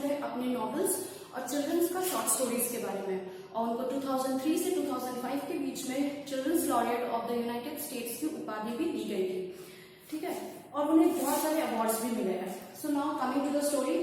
है अपने नॉवेल्स और चिल्ड्रंस का शॉर्ट स्टोरीज के बारे में, और उनको 2003 से 2005 के बीच में children's laureate of the United States की उपाधि भी दी गई थी, ठीक है, और उन्हें बहुत सारे अवार्ड्स भी मिले हैं। So now coming to the story,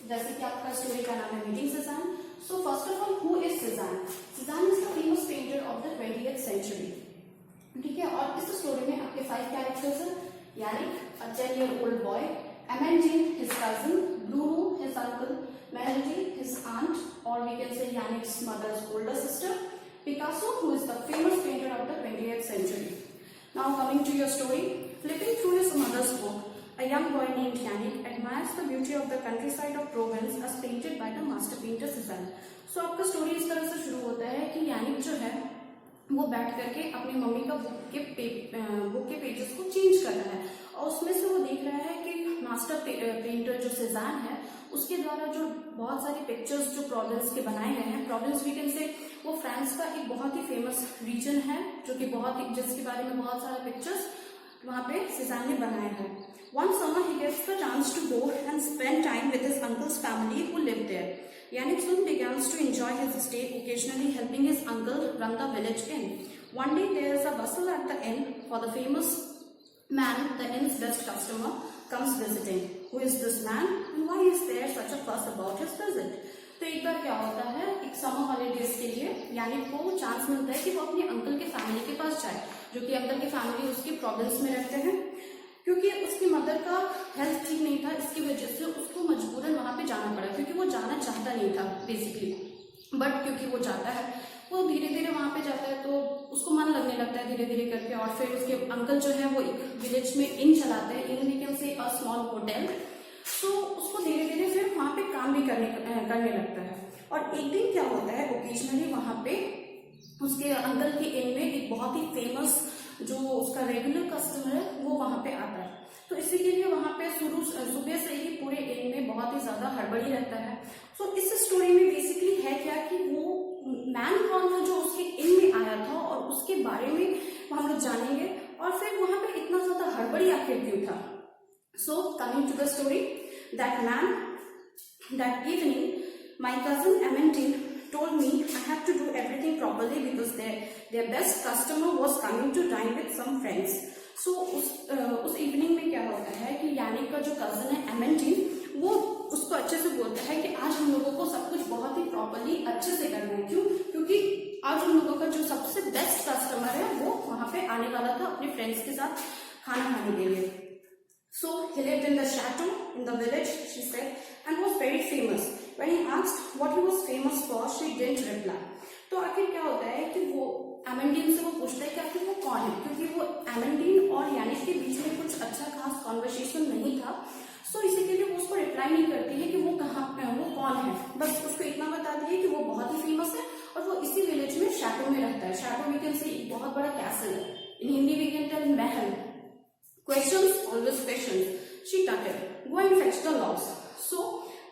जैसे कि आपका स्टोरी का नाम है meeting Cezanne. So first of all, who is Cezanne? Cezanne is the famous painter of the 20th century, ठीक है। और इस स्टोरी में आपके 5 कैरेक्टर्स हैं, यानिक a 10-year-old boy, Amandine his cousin, Bruno his uncle, Melody his aunt, or we can say Yannick's mother's older sister, Picasso who is the famous painter of the 20th century. Now coming to your story, flipping through his mother's book, a young boy named Yannick admires the beauty of the countryside of Provence as painted by the master painter Cézanne. So आपका story इस तरह से शुरू होता है कि यानिक जो है वो बैठ करके अपनी मम्मी का बुक के पेजेस को चेंज कर रहा है, और उसमें से वो देख रहा है कि मास्टर पेंटर जो सेजान है उसके द्वारा जो बहुत सारी पिक्चर्स जो प्रोविंस के बनाए गए हैं, प्रोविंस वी कैन से वो फ्रांस का एक बहुत ही फेमस रीजन है जो कि बहुत ही जिसके बारे में बहुत सारे पिक्चर्स वहां पे सेजान ने बनाए हैं। One summer he gets the chance to go and spend time with his uncle's family who lived there. Yannick soon begins to enjoy his stay, occasionally helping his uncle run the village inn. One day there is a bustle at the inn for the famous man, the inn's best customer, comes visiting. Who is this man and why is there such a fuss about his visit? तो एक बार क्या होता है, एक summer holidays के लिए यानिक को chance मिलता है कि वो अपने अंकल के फैमिली के पास जाए, जो कि अंकल की फैमिली उसकी प्रोविंस में रहते हैं। क्योंकि उसकी मदर का हेल्थ ठीक नहीं था, इसकी वजह से उसको मजबूरन वहां पे जाना पड़ा, क्योंकि वो जाना चाहता नहीं था बेसिकली, बट क्योंकि वो जाता है, वो धीरे धीरे वहां पे जाता है तो उसको मन लगने लगता है धीरे धीरे करके। और फिर उसके अंकल जो है वो एक विलेज में इन चलाते हैं, इन we can say a small hotel, तो उसको धीरे धीरे फिर वहां पे काम भी करने लगता है। और एक दिन क्या होता है, ओकेजनली वहां पे उसके अंकल के इन में एक बहुत ही फेमस जो उसका रेगुलर कस्टमर है वो वहां पे आता है, तो इसी के लिए वहां पे सुबह से ही पूरे इन में बहुत ही ज्यादा हड़बड़ी रहता है। तो इस स्टोरी में बेसिकली है क्या कि वो मैन कौन था जो उसके इन में आया था, और उसके बारे में हम लोग जानेंगे, और फिर वहां पे इतना ज्यादा हड़बड़ी आखिर क्यों था। So coming to the story, that evening my cousin Amandine told me I had to do everything properly because their best customer was coming to dine with some friends. So उस इवनिंग में क्या होता है कि यानिक का जो cousin है Amandine, वो उसको अच्छे से बोलता है कि आज हम लोगों को सब कुछ बहुत ही प्रॉपरली अच्छे से करना है। क्यों? क्योंकि आज हम लोगों का जो सबसे बेस्ट कस्टमर है वो वहां पे आने वाला था अपने फ्रेंड्स के साथ खाना खाने के लिए। So he lived in the chateau in the village, she said, and was very famous. When he asked what he was famous for, she didn't reply. तो आखिर क्या होता है कि वो एमेंडीन से वो पूछता है कि आखिर वो कौन है, क्योंकि वो एमेंडीन और यानिक के बीच में कुछ अच्छा खास कॉन्वर्सेशन नहीं था। सो इसी के लिए वो उसको रिप्लाई नहीं करती है कि वो कहाँ पे है, वो कौन है, बस उसको इतना बता दिए कि वो बहुत ही फेमस है और वो इसी विलेज में शैटो में रहता है। शैटो वी कैन से एक बहुत बड़ा कैसल है, इन Hindi we can tell Mahal. Questions, always questions. She tutted, go and fetch the logs. So,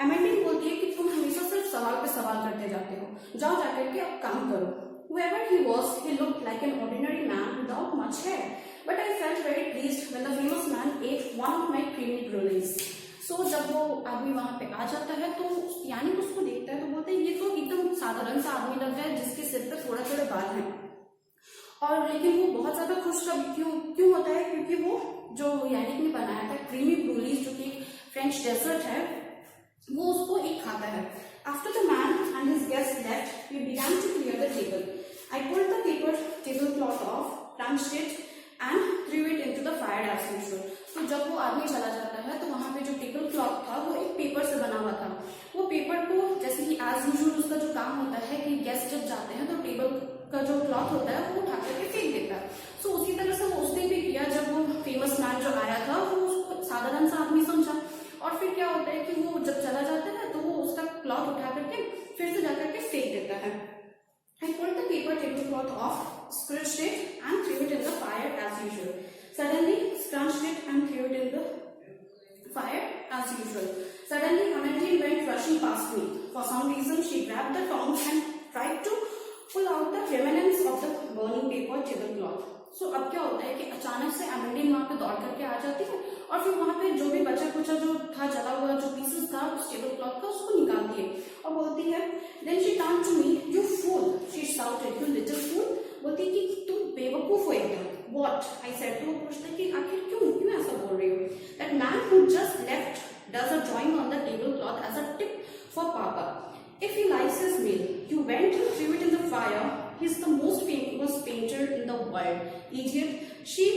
Amandine बोलती है कि तुम हमेशा सिर्फ सवाल पे सवाल करते जाते हो, जाओ जाकर के अब काम करो। Whoever he was, he looked like an ordinary man without much hair, but I felt very pleased when the famous man ate one of my creamy brulees. So, जब वो आदमी वहां पे आ जाता है तो यानी उसको देखता है तो बोलते हैं ये तो एकदम साधारण सा आदमी लगता है जिसके सिर पे थोड़ा थोड़े बाल हैं, और लेकिन वो बहुत ज्यादा खुश क्यों होता है, क्योंकि वो जो यानिक ने बनाया था क्रीमी ब्रूलीज जो कि फ्रेंच डेजर्ट है वो उसको एक खाता है। After the man and his guest left we began to clear the table. I pulled the tablecloth off, crunched it and threw it into the fire as usual. तो जब वो आदमी चला जाता है तो वहां पे जो टेबल क्लॉथ था वो एक पेपर से बना हुआ था। वो पेपर को जैसे कि एज यूजुअल उसका जो काम होता है कि गेस्ट जब जाते हैं तो टेबल का जो क्लॉथ होता है वो उठा करके फेंक देता है। सो उसी तरह से वो उस दिन भी किया, जब वो फेमस मैन जो आया था वो उसको साधारण सा आदमी समझा, और फिर क्या होता है कि वो जब चला जाता है तो वो उसका क्लॉथ उठा करके फिर से जाकर के फेंक देता है। I pulled the paper tablecloth off, scratched it and threw it in the fire as usual. Suddenly, scrunched it and threw it in the fire as usual. Suddenly, Amandine went rushing past me. For some reason, she grabbed the tongs and tried to pull out the remnants of the burning paper tablecloth. So अब क्या होता है कि अचानक से एमेंडीन वहां पे दौड़ करके आ जाती है और फिर वहां पे जो भी बचा कुचा जो था जला हुआ जो पीसेस था उस टेबल क्लॉथ का उसको निकाल want to me, you fool, she shouted, you little fool. बोलती कि तुम बेवकूफ हो एकदम. What? I said. तो वो पूछता है कि आखिर क्यों ऐसा बोल रही हो? That man who just left does a drawing on the tablecloth as a tip for Papa. If he likes his meal, you went and threw it in the fire. He's the most famous painter in the world. Idiot. She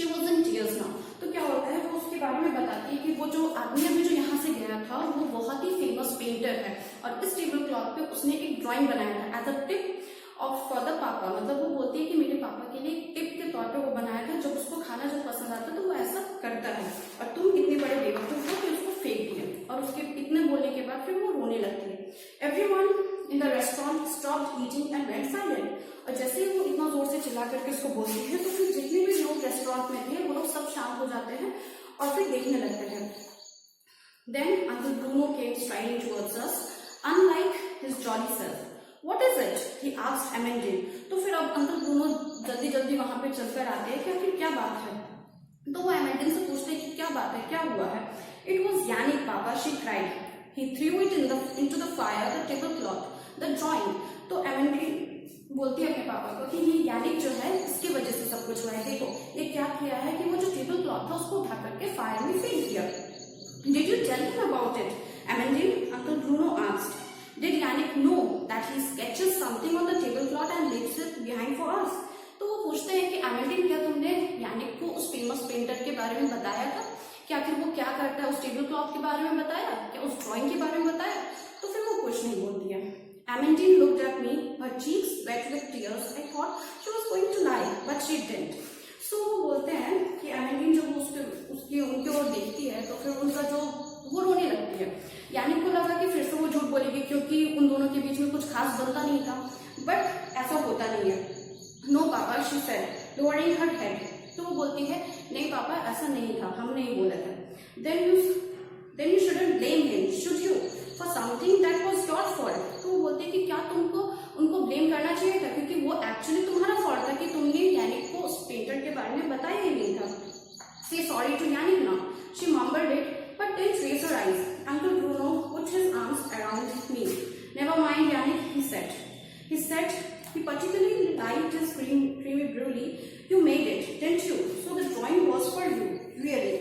was in tears now. तो क्या होता है, वो उसके बारे में बताती है कि वो जो आदमी अभी जो यहाँ से गया था वो बहुत ही फेमस पेंटर है और इस टेबल क्लॉथ पे उसने एक ड्राइंग बनाया था as a tip off for the papa. मतलब वो बोलती है कि मेरे पापा के लिए टिप के तौर पे वो बनाया था. जब उसको खाना जब पसंद आता तो वो ऐसा करता है और तुम इतने बड़े बेवकूफ हो कि उसको फेंक दिया. और उसके इतने बोलने के बाद फिर वो रोने लगती है. Everyone in the restaurant stopped eating and went silent. और जैसे ही वो इतना जोर से चिल्ला करके उसको बोलती है तो फिर जितने भी लोग रेस्टोरेंट में थे वो लोग सब शांत हो जाते हैं और फिर देखने लगते हैं. Then uncle Bruno came striding towards us unlike his jolly self. What is it? He asked Amandine. तो फिर अब अंकल ब्रूनो जल्दी जल्दी वहां पे चलकर आते हैं कि आखिर क्या बात है. तो वो एमेंडिन से पूछते हैं कि क्या बात है, क्या हुआ है. It was Yannick, Papa, she cried. He threw it into the fire, the tablecloth, the drawing. तो एमेंडिन बोलती है अपने पापा को कि ये यानिक जो है इसकी वजह से सब कुछ हुआ है. देखो ये क्या किया है कि वो जो टेबल क्लॉथ था उसको उठा करके फायर में फेंक दिया. Did you tell him about it? Amandine, Uncle Bruno asked. Did Yannick know that he sketches something on the tablecloth and leaves it behind for us? तो वो पूछते हैं कि Amandine, क्या तुमने यानिक को उस फेमस पेंटर के बारे में बताया था कि आखिर वो क्या करता है, उस टेबल क्लॉथ के बारे में बताया, क्या उस ड्राइंग के बारे में बताया. तो फिर वो कुछ नहीं बोलती है. Amandine looked at me, her cheeks wet with tears. I thought she was going to lie, but she didn't. So वो बोलते हैं कि Amandine जब उनकी ओर देखती है तो फिर उनका जो वो रोने लगती है. यानिक को लगा कि फिर से वो झूठ बोलेगी क्योंकि उन दोनों के बीच में कुछ खास बनता नहीं था, बट ऐसा होता नहीं है. नो पापा, she said, lowering her head. तो वो बोलती है नहीं पापा ऐसा नहीं था, हम नहीं बोले थे. Then you shouldn't blame him, should you, for something that was your fault. तो वो बोलते कि क्या तुमको उनको ब्लेम करना चाहिए था क्योंकि वो एक्चुअली तुम्हारा फॉल्ट था कि तुमने यानिक को उस पेंटर के बारे में बताया ही नहीं था. Say sorry to Yannick now. She mumbled it, but didn't raise her eyes. Uncle Bruno put his arms around me. Never mind, Yannick, he said. He particularly liked his creamy brulee. You made it, didn't you? So the drawing was for you, really.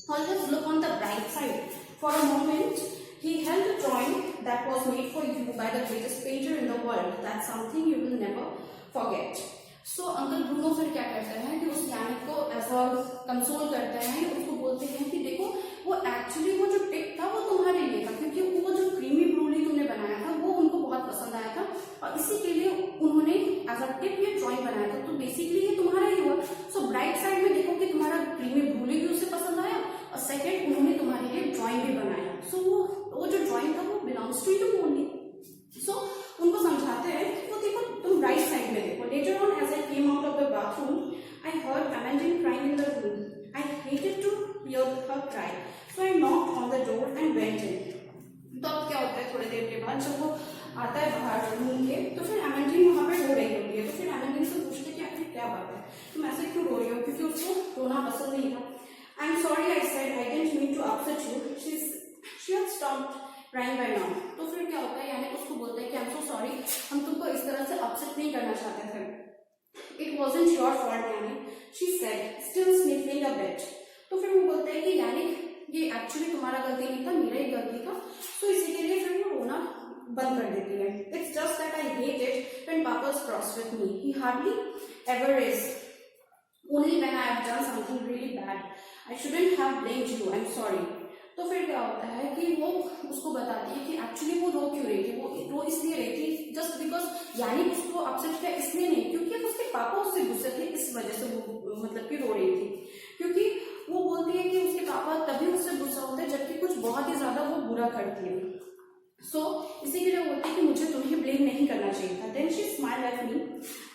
Always look on the bright side. For a moment, he held a drawing that was made for you by the greatest painter in the world. That's something you will never forget. So uncle Bruno फिर क्या करते हैं कि उस यानिक को ऐसा console करते हैं, उसको बोलते हैं कि देखो वो एक्चुअली वो जो टिप था वो तुम्हारे लिए था क्योंकि वो जो क्रीमी ब्रूली तुमने बनाया था वो उनको बहुत पसंद आया था और इसी के लिए उन्होंने एज अ टिप ये ड्राइंग बनाया था. तो बेसिकली ये तुम्हारा ही हुआ. सो ब्राइट साइड में देखो कि तुम्हारा क्रीमी ब्रूली भी उसे पसंद आया और सेकेंड उन्होंने तुम्हारे लिए ड्राइंग भी बनाया. सो वो जो ड्राइंग था वो बिलोंग्स टू यू ओनली. सो उनको समझाते हैं कि वो देखो तुम राइट साइड में देखो. Later on as I came out of the bathroom I heard Amandine crying in the room. I hated to hear her cry, so I knocked on the door and went in. तो अब क्या होता है थोड़ी देर के बाद जब वो आता है बाहर रूम के तो फिर Amandine वहां पे रो रही होती है. तो फिर Amandine से पूछते कि आखिर क्या बात है, तुम ऐसे क्यों रो रही हो, क्योंकि उसको रोना पसंद नहीं था. I'm sorry, I said. I didn't mean to upset you. She had stopped crying by now. तो फिर क्या होता है यानी उसको बोलता है कि I'm so sorry, हम तुमको इस तरह से अपसेट नहीं करना चाहते थे. It wasn't your fault, Yannick, she said, still sniffling a bit. तो फिर वो बोलता है कि यानिक ये एक्चुअली तुम्हारा गलती नहीं था, मेरा ही गलती था. तो इसी के लिए फिर वो रोना बंद कर देती है. It's just that I hate it when Papa's cross with me. He hardly ever is. Only when I have done something really bad. I shouldn't have blamed you. I'm sorry. तो फिर क्या होता है कि वो उसको बताती है कि एक्चुअली वो रो क्यों रही थी. वो रो इसलिए रही थी जस्ट बिकॉज यानी उसको अपसेट किया इसलिए नहीं क्योंकि उसके पापा उससे गुस्से थे, इस वजह से वो मतलब कि रो रही थी. क्योंकि वो बोलती है कि उसके पापा तभी उससे गुस्सा होते हैं जबकि कुछ बहुत ही ज्यादा वो बुरा करती है. सो इसी के लिए बोलती है कि मुझे तुम्हें ब्लेम नहीं करना चाहिए था. Then she smiled at me.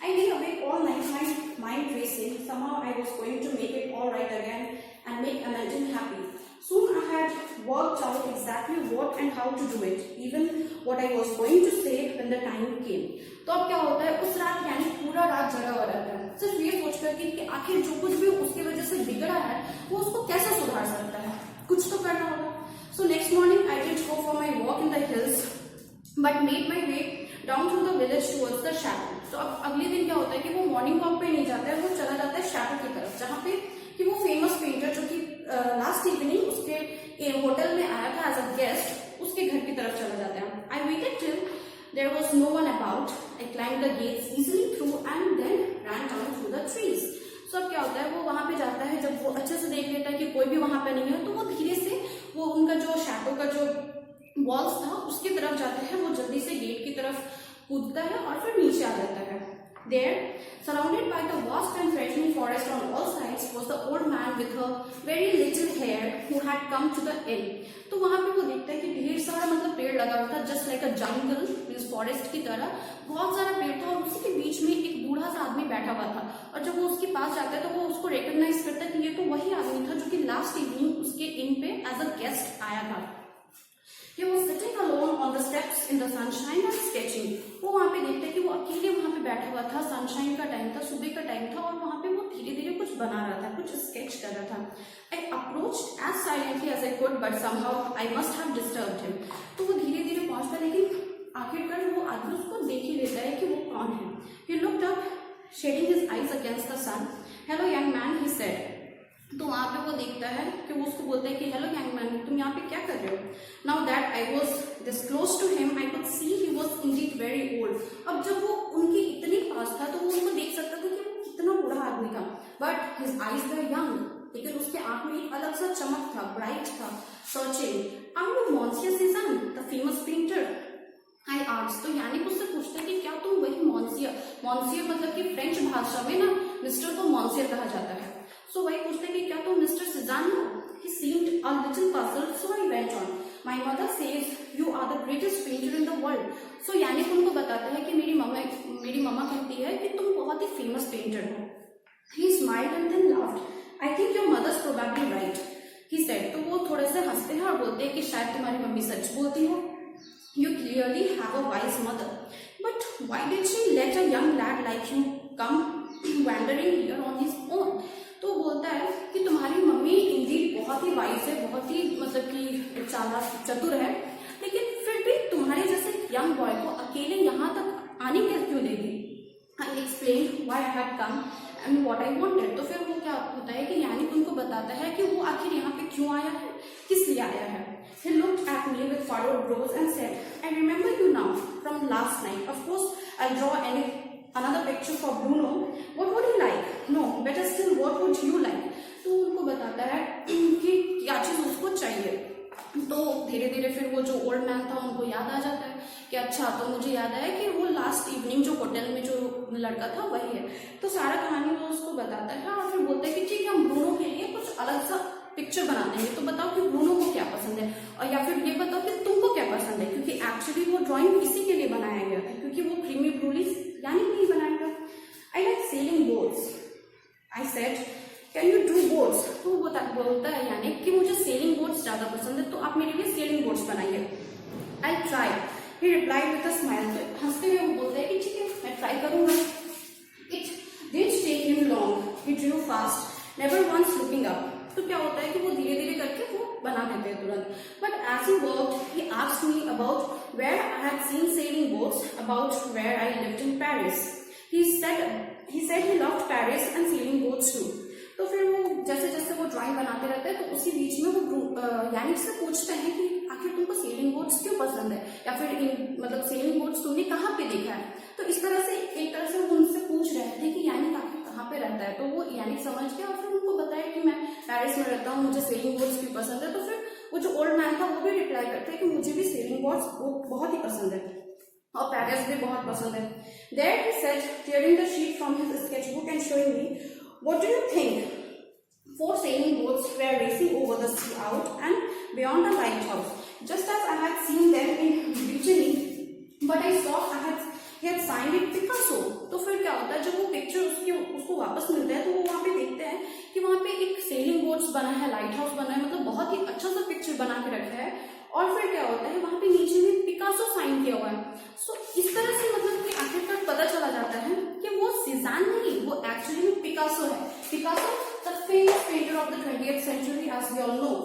I lay awake all night, my mind racing. Somehow I was going to make it all right again and make Amandine happy. Soon I had worked out exactly what and how to do it, even what I was going to say when the time came. तो अब क्या होता है उस रात यानी पूरा रात जगा हुआ रहता है सिर्फ ये सोच करके कि आखिर जो कुछ भी उसकी वजह से बिगड़ा है वो उसको कैसे सुधार सकता है, कुछ तो करना होगा. So next morning I did go for my walk in the hills but made my way down through the village towards the shadow. तो अब अगले दिन क्या होता है कि वो मॉर्निंग वॉक पे नहीं जाता है, वो चला जाता है शैडो की तरफ, जहाँ पे कि वो फेमस पेंटर जो कि लास्ट इवनिंग उसके होटल में आया था एज अ गेस्ट, उसके घर की तरफ चला जाता है। I waited till there was no one about, I climb the gates easily through and then run down through the trees. So अब क्या होता है, वो वहां पे जाता है, जब वो अच्छे से देख लेता है कि कोई भी वहां पे नहीं है, तो वो धीरे से वो उनका जो शैडो का जो वॉल्स था उसकी तरफ जाता है, वो जल्दी से गेट की तरफ कूदता है और फिर नीचे आ जाता है। There, surrounded by the vast and threatening forest on all sides, was the old man with a very little hair who had come to the inn. तो वहां पे वो देखता है कि ढेर सारा मतलब पेड़ लगा हुआ था, जस्ट लाइक अ जंगल, मीन्स फॉरेस्ट की तरह बहुत सारा पेड़ था, और उसी के बीच में एक बूढ़ा सा आदमी बैठा हुआ था। और जब वो उसके पास जाता है तो वो उसको रिकॉग्नाइज करता है कि ये तो वही आदमी था जो कि लास्ट इवनिंग उसके इन पे एज अ गेस्ट आया था। He was sitting alone on the steps in the sunshine and sketching. वो वहाँ पे देखते हैं कि वो अकेले वहाँ पे बैठा हुआ था, सनशाइन का टाइम था, सुबह का टाइम था, और वहाँ पे वो धीरे धीरे कुछ बना रहा था, कुछ स्केच कर रहा था। I approached as silently as I could, but somehow I must have disturbed him. तो वो धीरे धीरे पहुँचता, लेकिन आखिरकार वो आदमी उसको देख ही लेता है कि वो कौन है। He looked up, shading his eyes against the sun. Hello young man, he said. तो वहां पे वो देखता है कि वो उसको बोलता है कि हेलो यंग मैन, तुम यहाँ पे क्या कर रहे हो। Now that I was this close to him, I could see he was indeed very old. अब जब वो उनके इतने पास था तो वो उनको देख सकता था कि वो कितना बूढ़ा आदमी था, but his eyes were young, लेकिन उसके आंख में एक अलग सा चमक था, ब्राइट था, searching. Are you Monsieur Cezanne, the famous painter, I asked. तो यानी उससे पूछते हैं कि क्या तुम वही मॉन्सियर, मॉन्सियर मतलब कि फ्रेंच भाषा में ना मिस्टर को मॉन्सियर कहा जाता है। So वही पूछते हैं कि क्या तुम मिस्टर सीज़ान हो? He seemed a little puzzled, so I went on. My mother says you are the greatest painter in the world. So यानी उनको बताता है कि मेरी मम्मा कहती है कि तुम बहुत ही फेमस पेंटर हो। He smiled and then laughed. I think your mother's probably right, he said. तो वो थोड़े से हंसते हैं और बोलते हैं कि शायद तुम्हारी मम्मी सच बोलती हो। You clearly have a wise mother, but why did she let a young lad like you come wandering here on his own? तो बोलता है कि तुम्हारी मम्मी इंडीड बहुत ही वाइज है, बहुत ही मतलब कि चालाक चतुर है, लेकिन फिर भी तुम्हारे जैसे यंग बॉय को अकेले यहाँ तक आने क्यों देगी। I explain why I had come and what I wanted. तो फिर वो क्या होता है कि यानी उनको बताता है कि वो आखिर यहाँ पे क्यों आया है, किस लिए आया है। He looked at me with furrowed brows and said, I remember you now from last night. Of course, I'll draw another picture for Bruno. What would he like? No, better still, what would you like? तो उनको बताता है कि क्या चीज उसको चाहिए। तो धीरे धीरे फिर वो जो ओल्ड मैन था उनको याद आ जाता है कि अच्छा, तो मुझे याद आया कि वो लास्ट इवनिंग जो होटल में जो लड़का था वही है। तो सारा कहानी वो उसको बताता है और फिर बोलता है कि ठीक है, हम ब्रूनो के लिए कुछ अलग सा पिक्चर बना देंगे, तो बताओ कि ब्रूनो को क्या पसंद है, और या फिर ये बताओ कि तुमको क्या पसंद है, क्योंकि एक्चुअली वो ड्राइंग इसी के लिए बनाया गया था, क्योंकि वो क्रीमी ब्रूली यानी नहीं बनाएगा। I like selling boats, I said can you do boats. तो वो बोलता है यानी कि मुझे सेलिंग बोट्स ज्यादा पसंद है, तो आप मेरे लिए सेलिंग बोट्स बनाइए। I try, he replied with a smile. तो हंसते हुए वो बोलते हैं कि ठीक है, मैं ट्राई करूंगा। It didn't take him long, he drew fast, never once looking up. तो क्या होता है कि वो धीरे धीरे करके वो बना देते हैं तुरंत। But as he worked he asked me about where I had seen sailing boats, about where I lived in Paris. He said he loved Paris and sailing boats too. तो फिर वो जैसे जैसे वो ड्राइंग बनाते रहते हैं, तो उसी बीच में वो यानी से पूछते हैं कि आखिर तुमको सेलिंग बोट्स क्यों पसंद है, या फिर मतलब सेलिंग बोट्स तुमने कहाँ पे देखा है। तो इस तरह से एक तरह से वो उनसे पूछ रहे थे कि यानी आखिर कहाँ पे रहता है। तो वो यानी समझ गया और फिर उनको बताया कि मैं पेरिस में रहता हूँ, मुझे सेलिंग बोट्स भी पसंद है। तो फिर वो जो ओल्ड मैन था वो भी रिप्लाई करता है कि मुझे भी सेलिंग बोट्स बहुत ही पसंद है और पेरिस भी बहुत पसंद है। There he said, tearing the sheet from his sketchbook and showing me, what do you think? 4 sailing boats were racing over the sea out and beyond the lighthouse, just as I had seen them in Brittany, but I saw he had signed it Picasso. तो फिर क्या होता है, जब वो picture उसको वापस मिलता है तो वो वहाँ पे देखते हैं कि वहाँ पे एक सेलिंग बोट्स बना है, लाइट हाउस बना है, मतलब बहुत ही अच्छा सा पिक्चर बना के रखा है। और फिर क्या होता है, वहाँ पे नीचे में पिकासो साइन किया हुआ है। सो इस तरह से मतलब कि आखिरकार पता चला जाता है कि वो सीज़ान नहीं, वो एक्चुअली में पिकासो है। Picasso the famous painter of the 20th century, as we all know.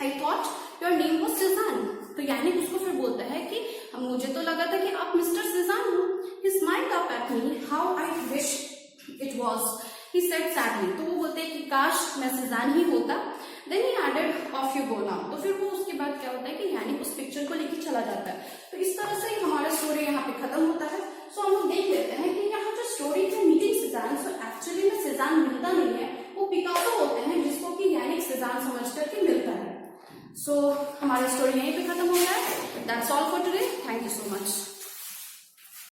I thought your name was सीज़ान। तो यानी उसको फिर बोलता है कि मुझे तो how I wish it was, he said sadly, तो वो बोलते हैं कि काश मैं सेजान ही होता। Then he added off you go now, तो फिर वो उसके बाद क्या होता है कि यानिक उस पिक्चर को लेके चला जाता है। तो इस तरह से हमारा स्टोरी यहाँ पे खत्म होता है। सो हम लोग देख लेते हैं कि यहाँ जो स्टोरी है मीटिंग सेजान, सो एक्चुअली में सेजान मिलता नहीं है, वो पिकासो होते हैं जिसको कि यानिक सेजान समझ करके मिलता है। सो हमारी स्टोरी यहीं पे खत्म होता है। That's all for today, thank you so much.